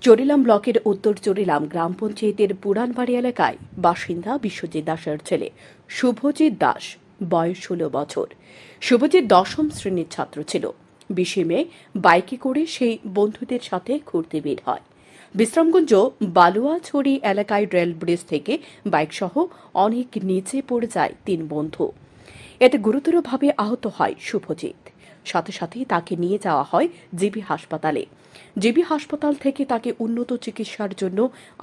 চরিলাম ব্লকের উত্তর চরিলাম গ্রাম পঞ্চায়েতের পুরানবাড়ি এলাকায় বাসিন্দা বিশ্বজিৎ দাসের ছেলে শুভজিৎ দাস, বয়স 16 বছর। শুভজিৎ দশম শ্রেণীর ছাত্র ছিল। 20 মে বাইকে করে সেই বন্ধুদের সাথে ঘুরতে বের হয়। বিশ্রামগঞ্জ বালুয়াছড়ি এলাকায় রেল ব্রিজ থেকে বাইকসহ অনেক নিচে পড়ে যায় 3 বন্ধু। এতে গুরুতরভাবে আহত হয় শুভজিৎ। সাথে সাথে তাকে নিয়ে যাওয়া হয় জিবি হাসপাতালে। জিবি হাসপাতাল থেকে তাকে উন্নত চিকিৎসার জন্য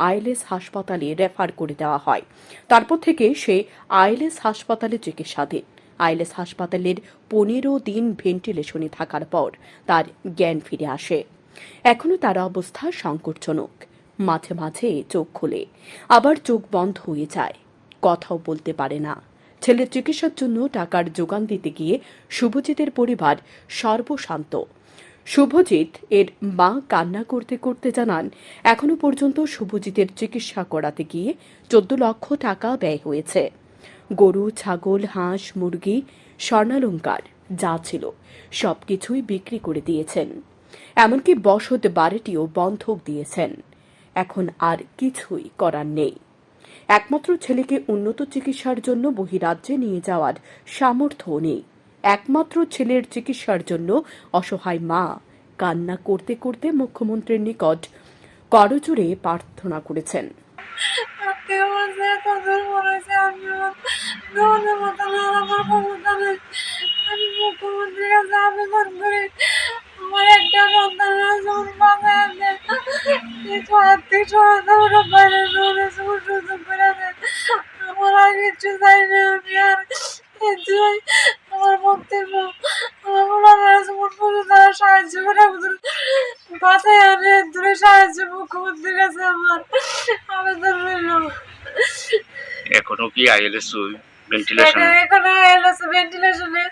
আইএলএস হাসপাতালে রেফার করে দেওয়া হয়। তারপর থেকে সে আইএলএস হাসপাতালে চিকিৎসাধীন। আইএলএস হাসপাতালের 15 দিন ভেন্টিলেশনে থাকার পর তার জ্ঞান ফিরে আসে। এখনো তার অবস্থা সংকটজনক। মাঝে মাঝে চোখ খোলে, আবার চোখ বন্ধ হয়ে যায়। কথাও বলতে পারে না। ছেলের চিকিৎসার জন্য টাকার যোগান দিতে গিয়ে শুভজিতের পরিবার সর্বশান্ত। শুভজিৎ এর মা কান্না করতে করতে জানান, এখনো পর্যন্ত শুভজিতের চিকিৎসা করাতে গিয়ে 14 লক্ষ টাকা ব্যয় হয়েছে। গরু, ছাগল, হাঁস, মুরগি, স্বর্ণালংকার যা ছিল সবকিছুই বিক্রি করে দিয়েছেন। এমনকি বসত বাড়িটিও বন্ধক দিয়েছেন। এখন আর কিছুই করার নেই। একমাত্র ছেলেকে উন্নত চিকিৎসার জন্য বহিরাজ্যে নিয়ে যাওয়ার সামর্থ্য নেই। একমাত্র ছেলের চিকিৎসার জন্য অসহায় মা কান্না করতে করতে মুখ্যমন্ত্রীর নিকট করজোড়ে প্রার্থনা করেছেন। আমি মুখ্যমন্ত্রীর কাছে আবেদন করি, আমার একটা সন্তানের জীবন বাঁচায় কিছু আর্থিক সহায়তা ওরা বাইরে সুযোগ করে দেয়। আমার আর কিছু চাই না। আমি আর এটাই আমার বক্তব্য। আমার জীবন তারা সাহায্য করে বাঁচায় আনে দূরে সাহায্য মুখ্যমন্ত্রীর কাছে আমার আবেদন রইল। এখনো কি আইএলএস ভেন্টিলেশন ভেন্টিলেশনে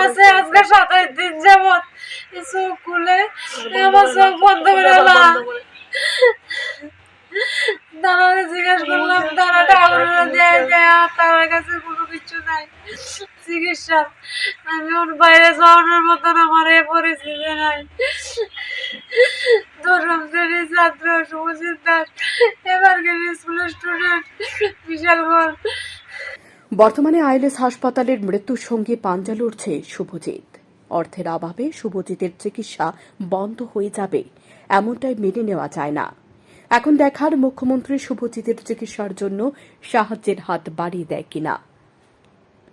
আছে। আজকে 27 দিন যাবত চোখ খুলে আমার চোখ বন্ধ করে তারা জিজ্ঞেস করলাম, তারা টাকা দেয় তার কাছে কোনো কিছু নাই চিকিৎসা। আমি ওর বাইরে যাওয়ানোর মতন আমার এ পরিস্থিতি নাই। দশম শ্রেণীর ছাত্র শুভজিৎ দাস, এবার স্কুলের স্টুডেন্ট, বিশালগড়। বর্তমানে আইএলএস হাসপাতালের মৃত্যুর সঙ্গে পাঞ্জা লড়ছে শুভজিৎ। অর্থের অভাবে শুভজিতের চিকিৎসা বন্ধ হয়ে যাবে এমনটাই মেনে নেওয়া যায় না। এখন দেখার মুখ্যমন্ত্রী শুভজিতের চিকিৎসার জন্য সাহায্যের হাত বাড়িয়ে দেয় কিনা।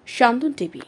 শান্তন টিভি।